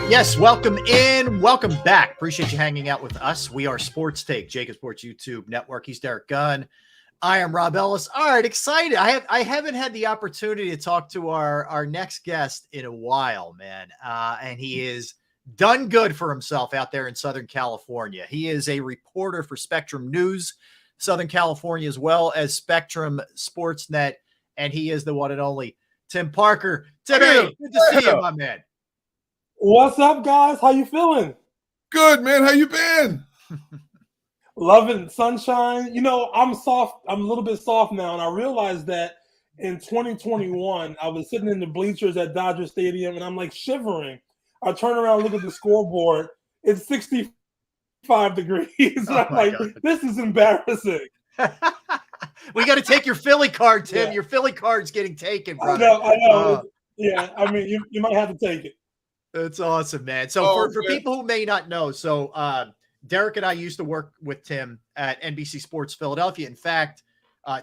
Yes, welcome in. Welcome back. Appreciate you hanging out with us. We are Sports Take, JAKIB Sports YouTube Network. He's Derek Gunn. I am Rob Ellis. All right, excited. I haven't had the opportunity to talk to our next guest in a while, man. And he is done good for himself out there in Southern California. He is a reporter for Spectrum News, Southern California, as well as Spectrum Sportsnet. And he is the one and only Tim Parker. Tim, hey, good to see you, my man. What's up, guys? How you feeling? Good, man. How you been? Loving sunshine. You know, I'm soft. I'm a little bit soft now, and I realized that in 2021, I was sitting in the bleachers at Dodger Stadium, and I'm like shivering. I turn around, look at the scoreboard. It's 65 degrees. I'm like, God. This is embarrassing. We got to take your Philly card, Tim. Yeah. Your Philly card's getting taken, brother. I know. Yeah, I mean, you might have to take it. That's awesome, man. So for people who may not know, so Derek and I used to work with Tim at NBC Sports Philadelphia. In fact,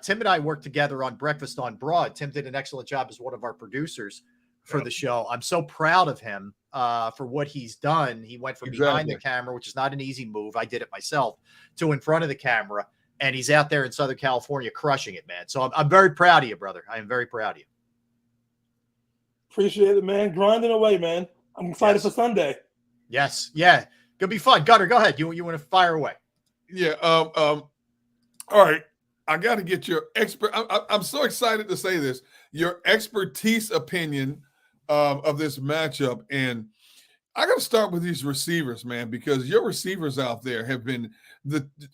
Tim and I worked together on Breakfast on Broad. Tim did an excellent job as one of our producers for the show. I'm so proud of him for what he's done. He went from behind the camera, which is not an easy move. I did it myself, to in front of the camera. And he's out there in Southern California crushing it, man. So I'm very proud of you, brother. I am very proud of you. Appreciate it, man. Grinding away, man. I'm excited for Sunday. Yes. Yeah. Gonna be fun. Gunner, go ahead. You want to fire away? Yeah. All right. I got to get your expert. I'm so excited to say this. Your expertise opinion of this matchup. And I got to start with these receivers, man, because your receivers out there have been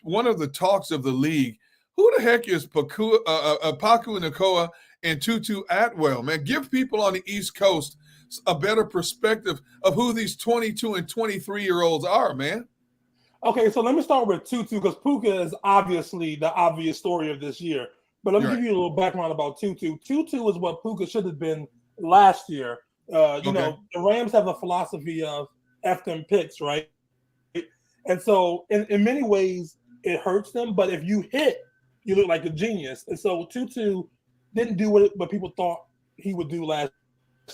one of the talks of the league. Who the heck is Paku Nakoa and Tutu Atwell, man? Give people on the East Coast a better perspective of who these 22 and 23-year-olds are, man. Okay, so let me start with Tutu, because Puka is obviously the obvious story of this year. But let me give you a little background about Tutu. Tutu is what Puka should have been last year. You know, the Rams have a philosophy of F them picks, right? And so in many ways, it hurts them. But if you hit, you look like a genius. And so Tutu didn't do what people thought he would do last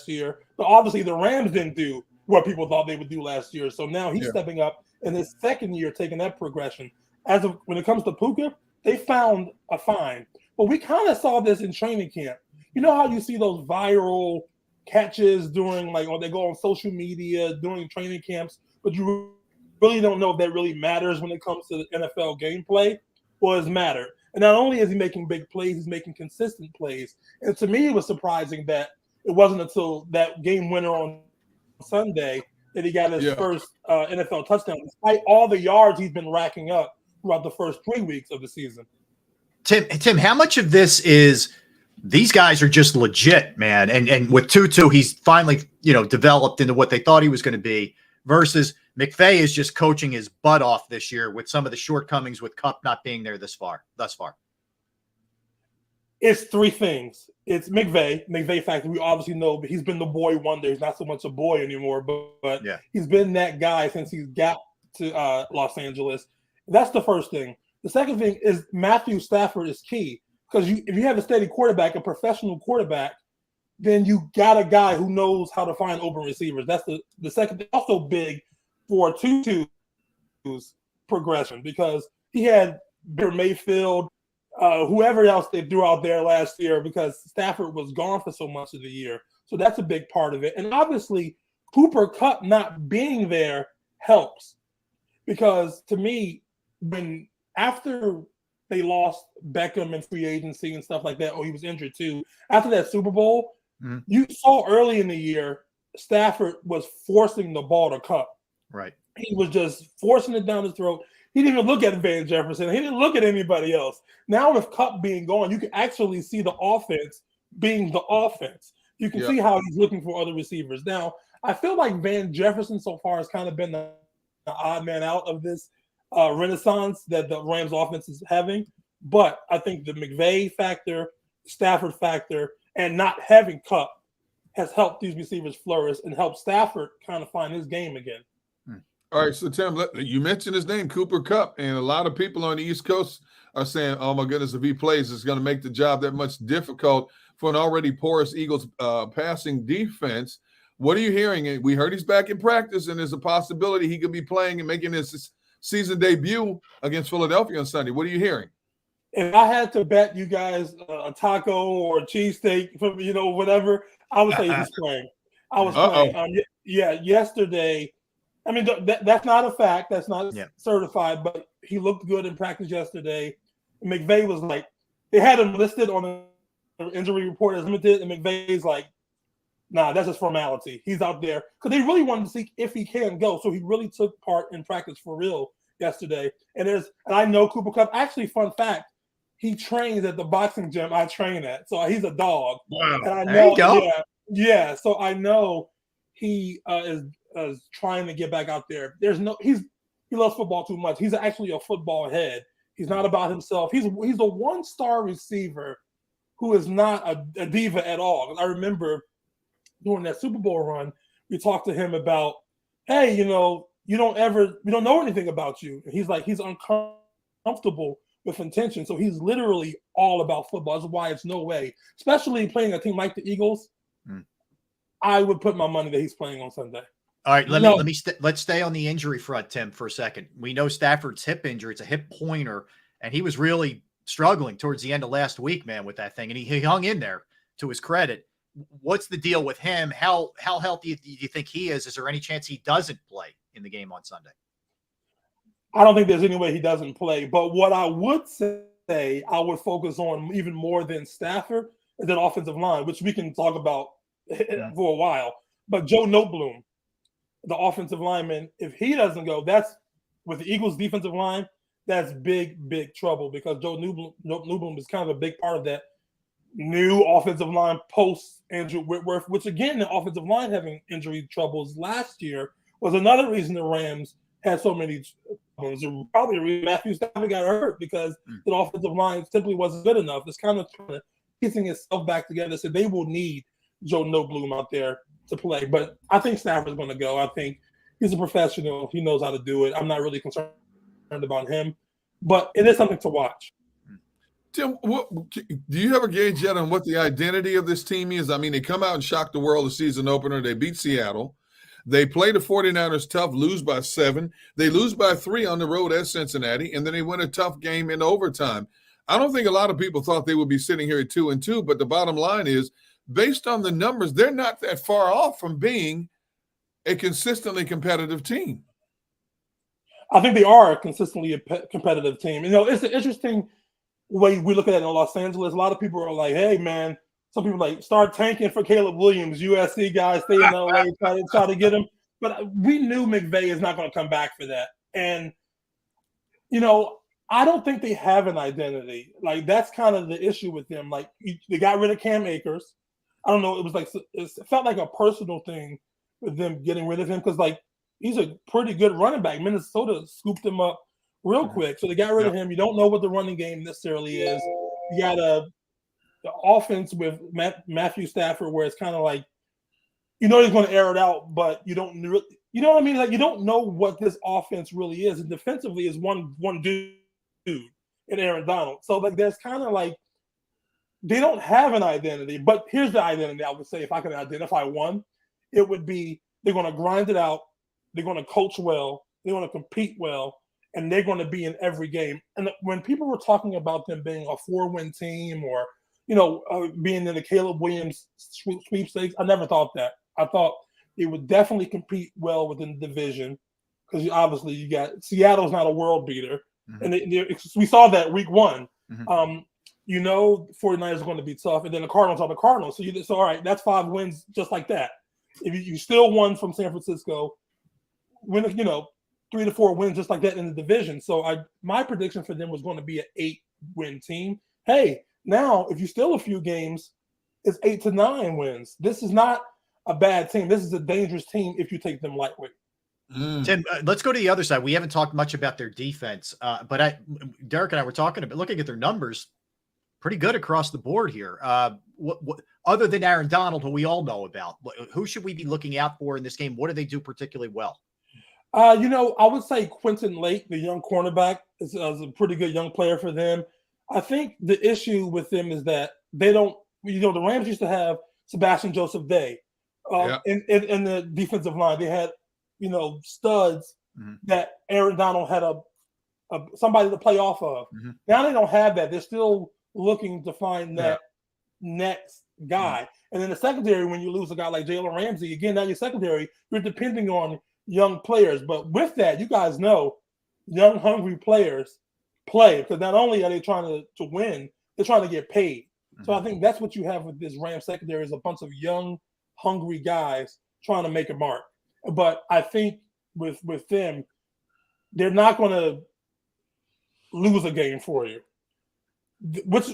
year. But obviously the Rams didn't do what people thought they would do last year. So now he's stepping up in his second year, taking that progression. When it comes to Puka, they found a find. But we kind of saw this in training camp. You know how you see those viral catches during, like, or they go on social media during training camps, but you really don't know if that really matters when it comes to the NFL gameplay? Well, it's mattered. And not only is he making big plays, he's making consistent plays. And to me, it was surprising that it wasn't until that game winner on Sunday that he got his first NFL touchdown, despite all the yards he's been racking up throughout the first 3 weeks of the season. Tim, how much of this is these guys are just legit, man? And with Tutu, he's finally, developed into what they thought he was going to be, versus McVay is just coaching his butt off this year with some of the shortcomings with Kupp not being there thus far. It's three things. It's McVay factor. We obviously know, but he's been the boy wonder. He's not so much a boy anymore, but he's been that guy since he's got to Los Angeles. That's the first thing. The second thing is Matthew Stafford is key, because if you have a steady quarterback, a professional quarterback, then you got a guy who knows how to find open receivers. That's the second thing. Also big for Tutu's progression, because he had Baker Mayfield, whoever else they threw out there last year, because Stafford was gone for so much of the year. So that's a big part of it. And obviously, Cooper Kupp not being there helps, because to me, after they lost Beckham in free agency and stuff like that, he was injured too. After that Super Bowl, you saw early in the year, Stafford was forcing the ball to Kupp. Right. He was just forcing it down his throat. He didn't even look at Van Jefferson. He didn't look at anybody else. Now with Kupp being gone, you can actually see the offense being the offense. You can see how he's looking for other receivers. Now, I feel like Van Jefferson so far has kind of been the odd man out of this renaissance that the Rams offense is having. But I think the McVay factor, Stafford factor, and not having Kupp has helped these receivers flourish and helped Stafford kind of find his game again. All right, so Tim, you mentioned his name, Cooper Kupp, and a lot of people on the East Coast are saying, oh my goodness, if he plays, it's going to make the job that much difficult for an already porous Eagles passing defense. What are you hearing? We heard he's back in practice, and there's a possibility he could be playing and making his season debut against Philadelphia on Sunday. What are you hearing? If I had to bet you guys a taco or a cheesesteak, whatever, I would say he's playing. I was playing. Yesterday. I mean, that's not a fact. That's not certified, but he looked good in practice yesterday. McVay was like, they had him listed on the injury report as limited, and McVay's like, nah, that's just formality. He's out there. Because they really wanted to see if he can go. So he really took part in practice for real yesterday. And I know Cooper Kupp. Actually, fun fact, he trains at the boxing gym I train at. So he's a dog. Wow. And I know, there you go. Yeah. So I know he is trying to get back out there. He loves football too much. He's actually a football head. He's not about himself. He's a one-star receiver who is not a diva at all. I remember during that Super Bowl run, we talked to him about, hey, we don't know anything about you. And he's like, he's uncomfortable with intention. So he's literally all about football. That's why it's no way, especially playing a team like the Eagles. I would put my money that he's playing on Sunday. All right, let's stay on the injury front, Tim, for a second. We know Stafford's hip injury. It's a hip pointer, and he was really struggling towards the end of last week, man, with that thing. And he hung in there, to his credit. What's the deal with him? How healthy do you think he is? Is there any chance he doesn't play in the game on Sunday? I don't think there's any way he doesn't play. But what I would say I would focus on even more than Stafford is that offensive line, which we can talk about for a while. But Joe Noteboom, the offensive lineman, if he doesn't go, that's with the Eagles' defensive line, that's big, big trouble because Joe Noteboom is kind of a big part of that new offensive line post Andrew Whitworth, which again, the offensive line having injury troubles last year was another reason the Rams had so many problems. Probably Matthew Stafford got hurt because the offensive line simply wasn't good enough. It's kind of piecing itself back together. So they will need Joe Noteboom out there to play. But I think Stafford's going to go. I think he's a professional. He knows how to do it. I'm not really concerned about him. But it is something to watch. Tim, do you have a gauge yet on what the identity of this team is? I mean, they come out and shock the world the season opener. They beat Seattle. They play the 49ers tough, lose by 7. They lose by 3 on the road at Cincinnati, and then they win a tough game in overtime. I don't think a lot of people thought they would be sitting here at 2-2, but the bottom line is, based on the numbers, they're not that far off from being a consistently competitive team. I think they are a consistently competitive team. It's an interesting way we look at it in Los Angeles. A lot of people are like, hey, man, some people like start tanking for Caleb Williams, USC guys, stay in LA, try to get him. But we knew McVay is not going to come back for that. And, I don't think they have an identity. Like, that's kind of the issue with them. Like, they got rid of Cam Akers. I don't know. It felt like a personal thing with them getting rid of him because, like, he's a pretty good running back. Minnesota scooped him up real quick. So they got rid of him. You don't know what the running game necessarily is. You got the offense with Matthew Stafford where it's kind of like, he's going to air it out, but you don't know what I mean? Like, you don't know what this offense really is. And defensively is one dude in Aaron Donald. So, like, there's kind of like, they don't have an identity. But here's the identity I would say if I could identify one, it would be they're going to grind it out. They're going to coach well. They're going to compete well. And they're going to be in every game. And when people were talking about them being a 4-win team or, being in the Caleb Williams sweepstakes, I never thought that. I thought they would definitely compete well within the division because obviously you got Seattle's not a world beater. And we saw that week 1. 49ers are going to be tough. And then the Cardinals are the Cardinals. So all right, that's 5 wins just like that. If you still won from San Francisco, win, 3 to 4 wins just like that in the division. So my prediction for them was going to be an 8-win team. Hey, now if you steal a few games, it's 8 to 9 wins. This is not a bad team. This is a dangerous team if you take them lightweight. Tim, let's go to the other side. We haven't talked much about their defense, but Derek and I were talking about looking at their numbers, pretty good across the board here. What other than Aaron Donald, who we all know about, who should we be looking out for in this game? What do they do particularly well? I would say Quentin Lake, the young cornerback, is a pretty good young player for them. I think the issue with them is that they don't, the Rams used to have Sebastian Joseph Day, in the defensive line. They had, studs that Aaron Donald had somebody to play off of. Now they don't have that. They're still looking to find that next guy. And then the secondary, when you lose a guy like Jalen Ramsey, again, now your secondary, you're depending on young players. But with that, you guys know young, hungry players play, because not only are they trying to win, they're trying to get paid. So I think that's what you have with this Rams secondary, is a bunch of young, hungry guys trying to make a mark. But I think with them, they're not going to lose a game for you. Which,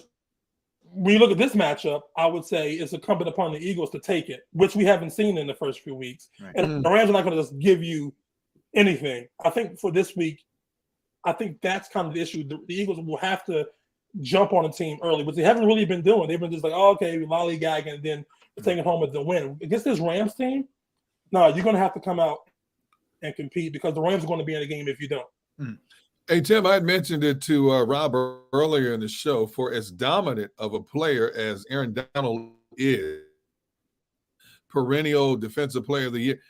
when you look at this matchup, I would say it's incumbent upon the Eagles to take it, which we haven't seen in the first few weeks. Right. And the Rams are not going to just give you anything. I think for this week, I think that's kind of the issue. The Eagles will have to jump on a team early, which they haven't really been doing. They've been just like, okay, lollygagging, and then taking home with the win. Against this Rams team, no, you're going to have to come out and compete, because the Rams are going to be in the game if you don't. Hey, Tim, I had mentioned it to Rob earlier in the show. For as dominant of a player as Aaron Donald is, perennial defensive player of the year,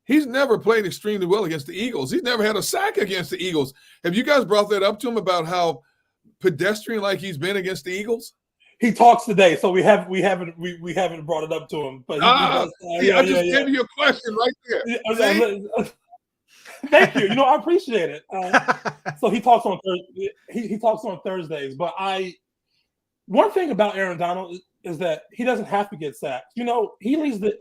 he's never played extremely well against the Eagles. He's never had a sack against the Eagles. Have you guys brought that up to him about how pedestrian-like he's been against the Eagles? He talks today, so we haven't brought it up to him. But I just gave you a question right there. Thank you. I appreciate it. So he talks on Thursday. He talks on Thursdays. But one thing about Aaron Donald is that he doesn't have to get sacked. He leads the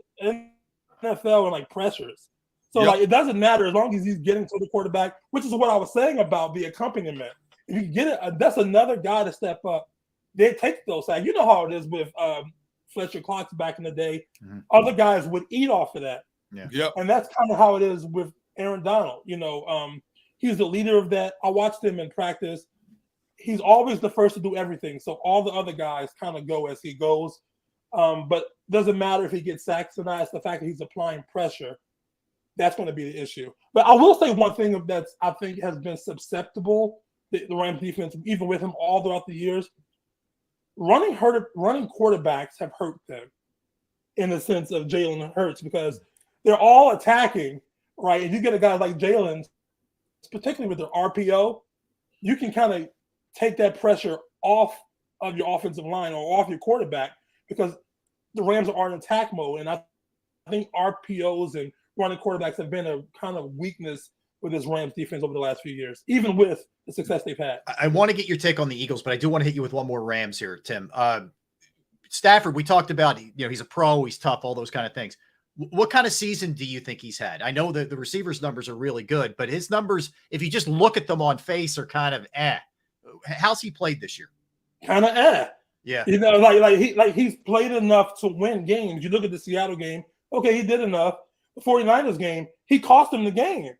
NFL in pressures. So it doesn't matter as long as he's getting to the quarterback, which is what I was saying about the accompaniment. If you get it, that's another guy to step up. They take those sacks. You know how it is with Fletcher Cox back in the day. Other guys would eat off of that. And that's kind of how it is with Aaron Donald. He's the leader of that. I watched him in practice. He's always the first to do everything. So all the other guys kind of go as he goes. But doesn't matter if he gets sacked or not. It's the fact that he's applying pressure. That's going to be the issue. But I will say one thing that I think has been susceptible, the Rams defense, even with him all throughout the years, running quarterbacks have hurt them in the sense of Jalen Hurts, because they're all attacking, right? And you get a guy like Jalen, particularly with their RPO, you can kind of take that pressure off of your offensive line or off your quarterback, because the Rams are in attack mode. And I think RPOs and running quarterbacks have been a kind of weakness with this Rams defense over the last few years, even with the success they've had. I want to get your take on the Eagles, but I do want to hit you with one more Rams here, Tim. Stafford, we talked about, he's a pro, he's tough, all those kind of things. What kind of season do you think he's had? I know that the receivers' numbers are really good, but his numbers, if you just look at them on face, are kind of How's he played this year? Kind of Yeah. He's played enough to win games. You look at the Seattle game, okay, he did enough. The 49ers game, he cost him the game.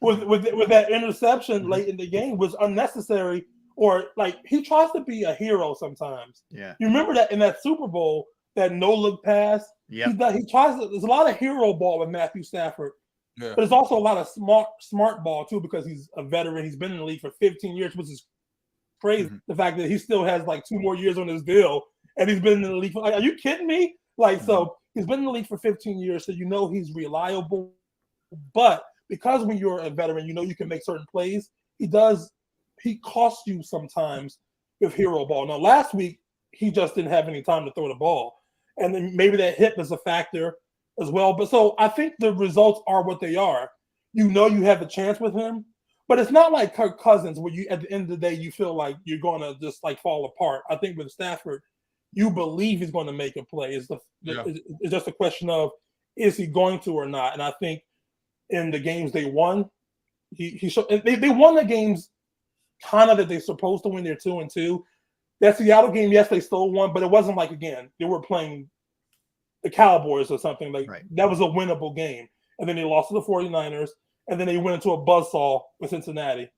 With that interception late in the game was unnecessary, or he tries to be a hero sometimes. Yeah. You remember that in that Super Bowl, that no-look pass? Yeah. He tries to, there's a lot of hero ball with Matthew Stafford. Yeah. But there's also a lot of smart ball too, because he's a veteran. He's been in the league for 15 years, which is crazy. The fact that he still has 2 more years on his deal, and he's been in the league for, are you kidding me? So he's been in the league for 15 years, so he's reliable. But because when you're a veteran, you can make certain plays. He costs you sometimes with hero ball. Now, last week, he just didn't have any time to throw the ball. And then maybe that hip is a factor as well. But so I think the results are what they are. You have a chance with him, but it's not like Kirk Cousins where at the end of the day, you feel like you're going to just fall apart. I think with Stafford, you believe he's going to make a play. It's just a question of, is he going to or not? And I think in the games they won, he showed, they won the games kind of that they're supposed to win. They're 2-2. That Seattle game, yes, they stole one, but it wasn't again, they were playing the Cowboys or something. That was a winnable game. And then they lost to the 49ers, and then they went into a buzzsaw with Cincinnati.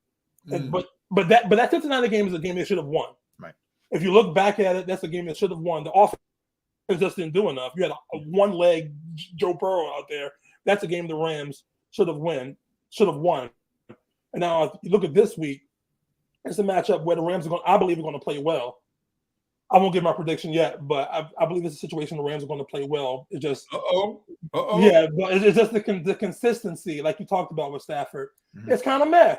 But that Cincinnati game is a game they should have won. Right. If you look back at it, that's a game that should have won. The offense just didn't do enough. You had a one-leg Joe Burrow out there. That's a game the Rams should have won. And now if you look at this week, it's a matchup where the Rams I believe are going to play well. I won't give my prediction yet, but I believe it's a situation the Rams are going to play well. It just yeah, but it's just the consistency, like you talked about with Stafford. Mm-hmm. It's kind of meh.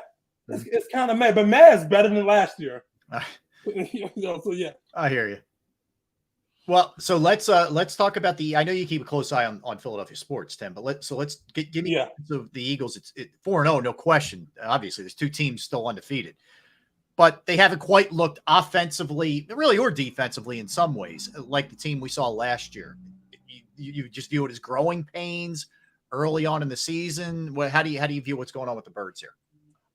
It's kind of meh, but meh is better than last year. So yeah, I hear you. Well, so let's talk about I know you keep a close eye on Philadelphia sports, Tim, but let's give me the Eagles. It's 4-0, no question. Obviously, there's 2 teams still undefeated, but they haven't quite looked offensively, really, or defensively in some ways, like the team we saw last year. You just view it as growing pains early on in the season. How do you view what's going on with the Birds here?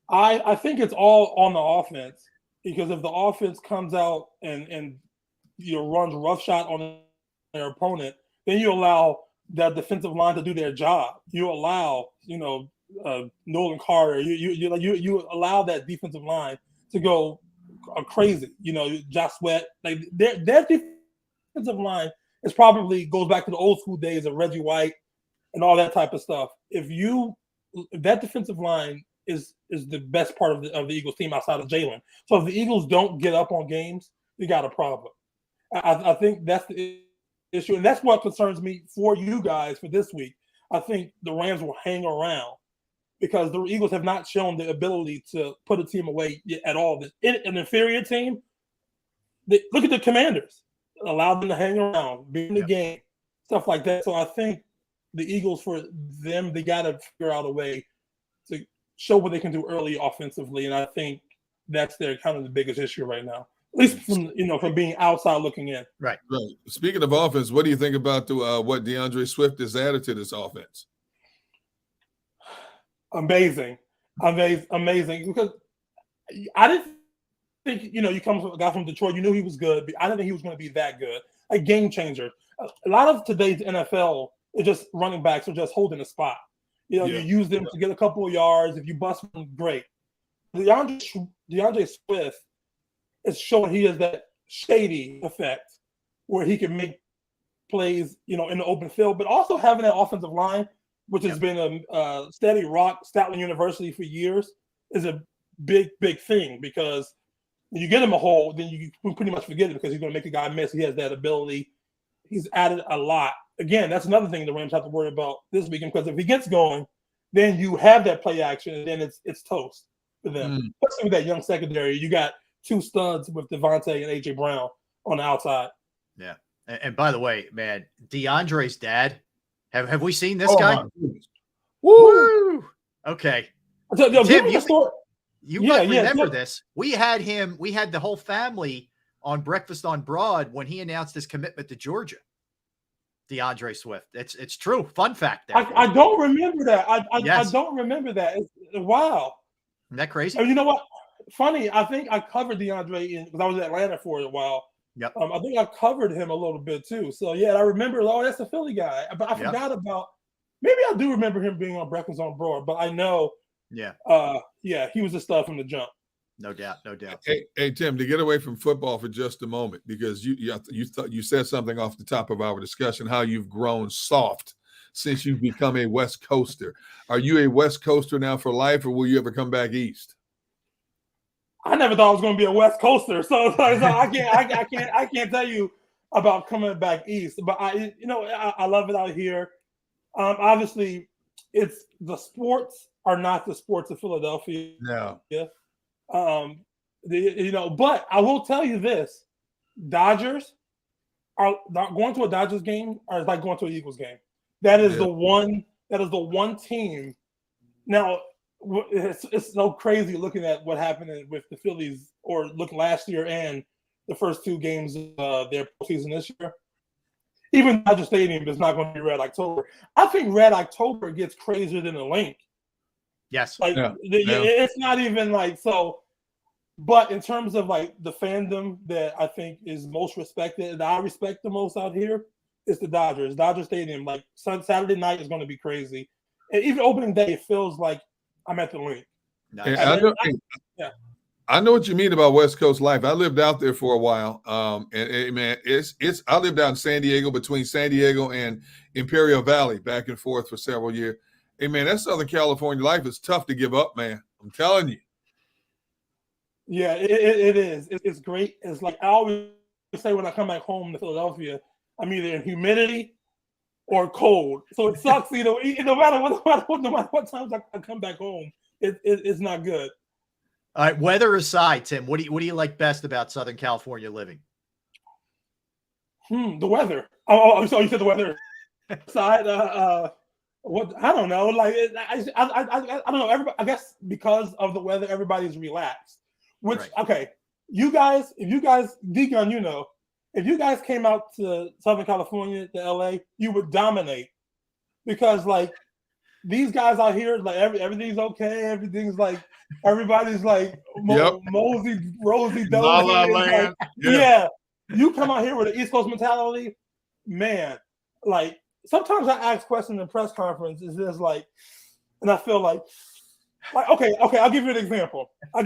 I think it's all on the offense, because if the offense comes out and runs roughshod on their opponent, then you allow that defensive line to do their job. You allow, Nolan Carter. You allow that defensive line to go crazy. Josh Sweat. Like their defensive line is probably goes back to the old school days of Reggie White and all that type of stuff. If that defensive line is the best part of the Eagles team outside of Jalen. So if the Eagles don't get up on games, you got a problem. I think that's the issue, and that's what concerns me for you guys for this week. I think the Rams will hang around because the Eagles have not shown the ability to put a team away at all. An inferior team, look at the Commanders. Allow them to hang around, be in the game, stuff like that. So I think the Eagles, for them, they got to figure out a way to show what they can do early offensively, and I think that's their kind of the biggest issue right now. At least from being outside looking in. Right. Speaking of offense, what do you think about what DeAndre Swift has added to this offense? Amazing. Because I didn't think, you come from a guy from Detroit, you knew he was good, but I didn't think he was going to be that good. A game changer. A lot of today's NFL is just running backs are just holding a spot. You use them to get a couple of yards. If you bust them, great. DeAndre Swift is showing he has that shady effect where he can make plays, in the open field, but also having that offensive line, which has been a steady rock, Statler University for years, is a big, big thing, because when you get him a hole, then you pretty much forget it because he's going to make a guy miss. He has that ability. He's added a lot. Again, that's another thing the Rams have to worry about this weekend, because if he gets going, then you have that play action, and then it's toast for them. Especially with that young secondary. You got 2 studs with Devontae and A.J. Brown on the outside. Yeah. And by the way, man, DeAndre's dad, have we seen this guy? Woo! Okay. So, Tim, you might remember this. We had the whole family on Breakfast on Broad when he announced his commitment to Georgia. DeAndre Swift. It's true. Fun fact there. I don't remember that. I don't remember that. Wow. Isn't that crazy? You know what? Funny, I think I covered DeAndre because I was in Atlanta for a while. Yep. I think I covered him a little bit too. So yeah, I remember. Oh, that's the Philly guy. But I forgot about. Maybe I do remember him being on Breakfast on Broad. But I know. Yeah. He was a stud from the jump. No doubt. Hey, Tim, to get away from football for just a moment, because you said something off the top of our discussion, how you've grown soft since you've become a West Coaster. Are you a West Coaster now for life, or will you ever come back East? I never thought I was going to be a West Coaster, so I can't tell you about coming back East. But I love it out here. Obviously, it's the sports are not the sports of Philadelphia. No. Yeah. But I will tell you this: Dodgers are going to a Dodgers game are like going to an Eagles game. That is the one. That is the one team. Now, it's so crazy looking at what happened with the Phillies, or look last year and the first 2 games of their postseason this year. Even Dodger Stadium is not going to be Red October. I think Red October gets crazier than the Link. Yes. It's not even like so. But in terms of like the fandom that I think is most respected, that I respect the most out here, is the Dodgers. Dodger Stadium, like Saturday night is going to be crazy. And even opening day, it feels like I'm at the Link. Nice. I know what you mean about West Coast life. I lived out there for a while. Man, I lived out in San Diego, between San Diego and Imperial Valley, back and forth for several years. Hey, man, that Southern California life is tough to give up, man. I'm telling you. Yeah, it is. It's great. It's like I always say when I come back home to Philadelphia, I'm either in humidity or cold. So it sucks. No matter what times I come back home, it's not good. All right, weather aside, Tim, what do you like best about Southern California living? The weather. Oh, so you said the weather aside. What I don't know. Like I don't know. Everybody, I guess because of the weather, everybody's relaxed. Which Right. Okay, if you guys, Deacon, if you guys came out to Southern California, to LA, you would dominate because like these guys out here, like everything's okay. Everything's like everybody's like mosey, rosy, La La dozy. Land. Like, yeah, you come out here with an East Coast mentality, man. Like sometimes I ask questions in press conferences, just like, and I feel like okay, I'll give you an example. A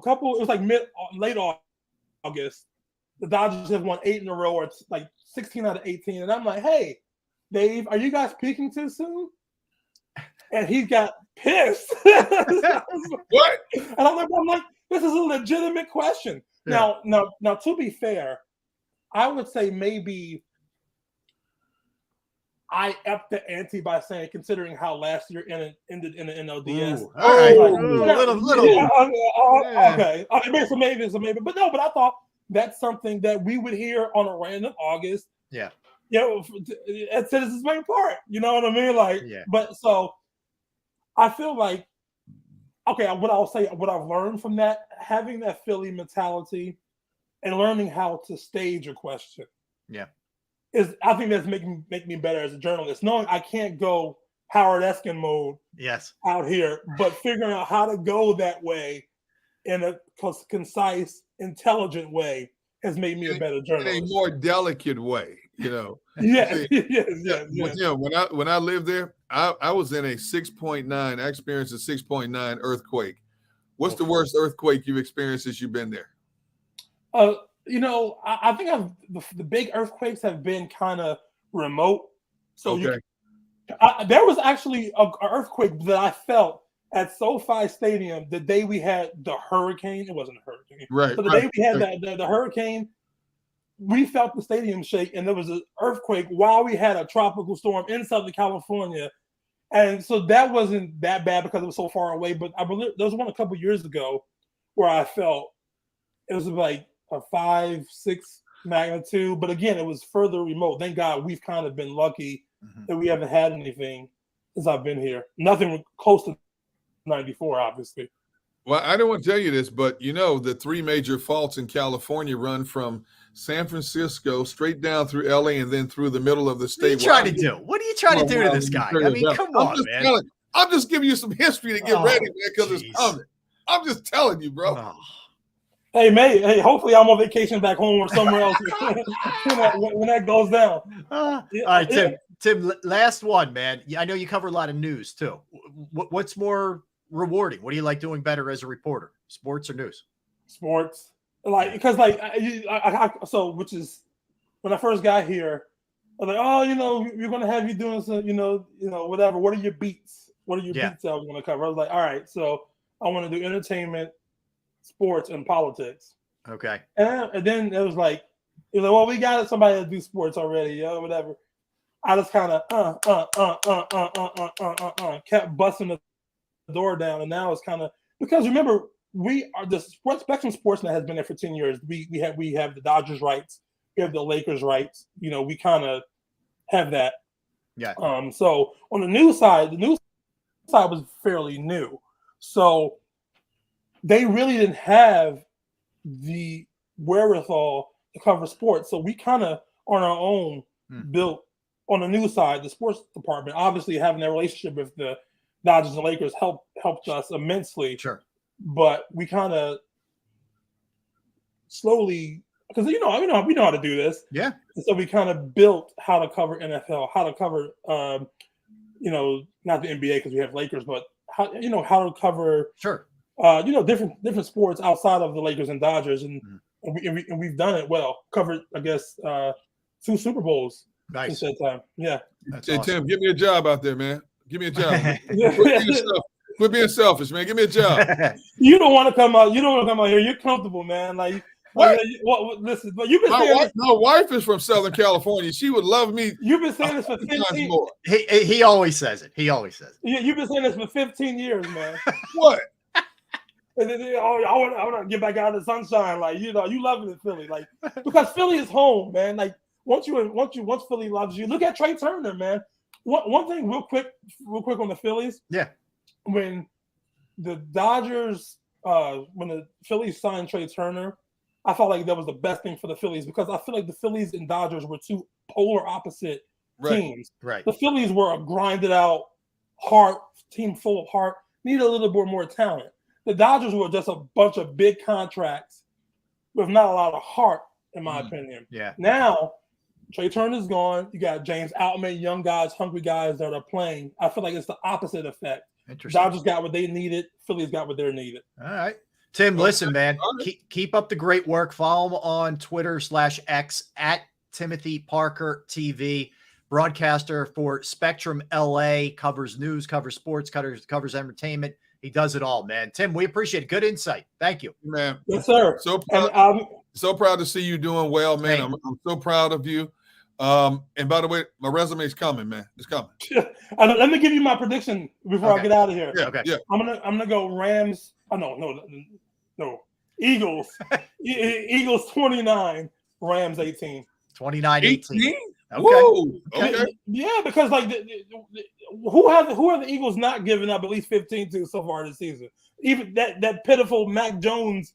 couple, it was like late August. The Dodgers have won 8 in a row, or it's like 16 out of 18. And I'm like, hey, Dave, are you guys peaking too soon? And he got pissed. What? And I'm like, this is a legitimate question. Yeah. Now, to be fair, I would say maybe I upped the ante by saying, considering how last year ended in the NLDS. Ooh, all right. Like, little. Yeah, okay. So maybe. But I thought that's something that we would hear on a random August. Yeah. At Citizens Bank Park. You know what I mean? Like, yeah. But so I feel like, okay, what I'll say, what I've learned from that, having that Philly mentality and learning how to stage a question. Yeah. I think that's making me better as a journalist, knowing I can't go Howard Eskin mode out here, but figuring out how to go that way in a concise, intelligent way has made me a better journalist. In a more delicate way, Yes. When I lived there, I was in a 6.9. I experienced a 6.9 earthquake. What's the worst earthquake you've experienced since you've been there? I think the big earthquakes have been kind of remote. So there was actually an earthquake that I felt at SoFi Stadium the day we had the hurricane. It wasn't a hurricane. Right. So the day we had the hurricane, we felt the stadium shake, and there was an earthquake while we had a tropical storm in Southern California. And so that wasn't that bad because it was so far away. But I believe there was one a couple years ago where I felt it was like a 5-6 magnitude, but again, it was further remote. Thank God we've kind of been lucky that we haven't had anything since I've been here. Nothing close to 94, obviously. Well, I don't want to tell you this, but the 3 major faults in California run from San Francisco straight down through LA and then through the middle of the state. What are you trying to do? What are you trying to do to this guy? I mean, come on, man. I'm just giving you some history to get ready, man, because it's coming. I'm just telling you, bro. Oh. Hey, hopefully I'm on vacation back home or somewhere else when that goes down. All right, Tim, last one, man. I know you cover a lot of news too. What's more rewarding? What do you like doing better as a reporter, sports or news? Sports. Which is when I first got here, I was like, we're going to have you doing some, whatever. What are your beats? What are your beats I was going to cover? I was like, all right, so I want to do entertainment, sports, and politics. Okay. And then it was like, well, we got somebody to do sports already, whatever. I just kind of kept busting the door down, and now it's kind of because remember we are the Spectrum Sportsnet has been there for 10 years. We have the Dodgers rights, we have the Lakers rights. We kind of have that. Yeah. So on the news side was fairly new, so they really didn't have the wherewithal to cover sports. So we kind of on our own built on the news side, the sports department. Obviously, having that relationship with the Dodgers and Lakers helped us immensely. Sure. But we kind of slowly, because we know how to do this. Yeah. And so we kind of built how to cover NFL, how to cover, not the NBA because we have Lakers, but how to cover, sure, different sports outside of the Lakers and Dodgers, and we've done it well. Covered, I guess, 2 Super Bowls. Nice. Since that time. Yeah. Hey, awesome. Tim, give me a job out there, man. Give me a job. Quit being selfish, man. Give me a job. You don't want to come out. You don't want to come out here. You're comfortable, man. Like, What? Listen, but you've been saying this. My wife is from Southern California. She would love me. You've been saying this for 15 more. He always says it. He always says it. You've been saying this for 15 years, man. What? And then, I want to get back out of the sunshine. Like, you loving it, Philly. Like, because Philly is home, man. Like, once Philly loves you, look at Trey Turner, man. One thing real quick on the Phillies. Yeah. When the Dodgers, when the Phillies signed Trey Turner, I felt like that was the best thing for the Phillies because I feel like the Phillies and Dodgers were two polar opposite teams. Right. The Phillies were a grinded out team full of heart, needed a little bit more talent. The Dodgers were just a bunch of big contracts with not a lot of heart, in my opinion. Yeah. Now, Trey Turner's gone. You got James Outman, young guys, hungry guys that are playing. I feel like it's the opposite effect. Interesting. Dodgers got what they needed. Phillies got what they needed. All right. Tim, listen, man, keep up the great work. Follow him on Twitter/X at Timothy Parker TV, broadcaster for Spectrum LA, covers news, covers sports, covers entertainment. He does it all, man. Tim, we appreciate it. Good insight. Thank you. Man. Yes, sir. So proud to see you doing well, man. I'm so proud of you. And by the way, my resume is coming, man. It's coming. Let me give you my prediction before I get out of here. Yeah, okay. Yeah. I'm gonna go Rams. Oh no. Eagles. Eagles 29, Rams 18. 29-18. Okay. Yeah, because like who are the Eagles not giving up at least 15 to so far this season? Even that pitiful Mac Jones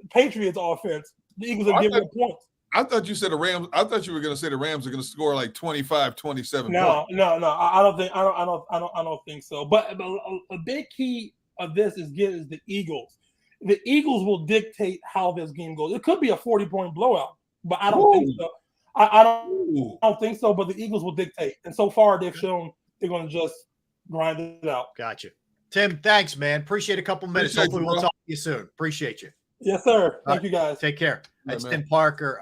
Patriots offense, the Eagles are giving up points. I thought you said the Rams. I thought you were going to say the Rams are going to score like 25, 27 No. points. I don't think so. But a big key of this is the Eagles. The Eagles will dictate how this game goes. It could be a 40-point blowout, but I don't think so. I don't think so. But the Eagles will dictate, and so far they've shown they're going to just grind it out. Gotcha, Tim. Thanks, man. Appreciate a couple minutes. Hopefully, we'll talk to you soon. Appreciate you. Yes, sir. Thank you, guys. Take care. That's Tim Parker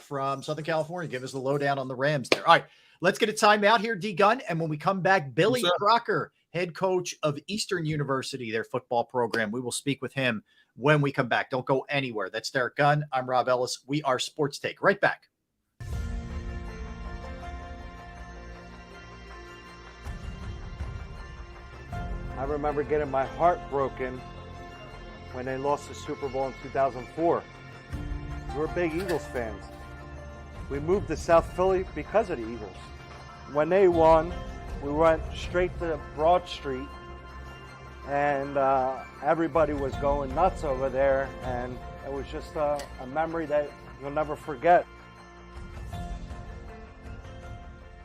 from Southern California. Give us the lowdown on the Rams there. All right, let's get a timeout here, D Gunn. And when we come back, Billy Crocker, head coach of Eastern University, their football program. We will speak with him when we come back. Don't go anywhere. That's Derek Gunn. I'm Rob Ellis. We are Sports Take. Right back. I remember getting my heart broken when they lost the Super Bowl in 2004. We were big Eagles fans. We moved to South Philly because of the Eagles. When they won, we went straight to Broad Street, and everybody was going nuts over there, and it was just a memory that you'll never forget.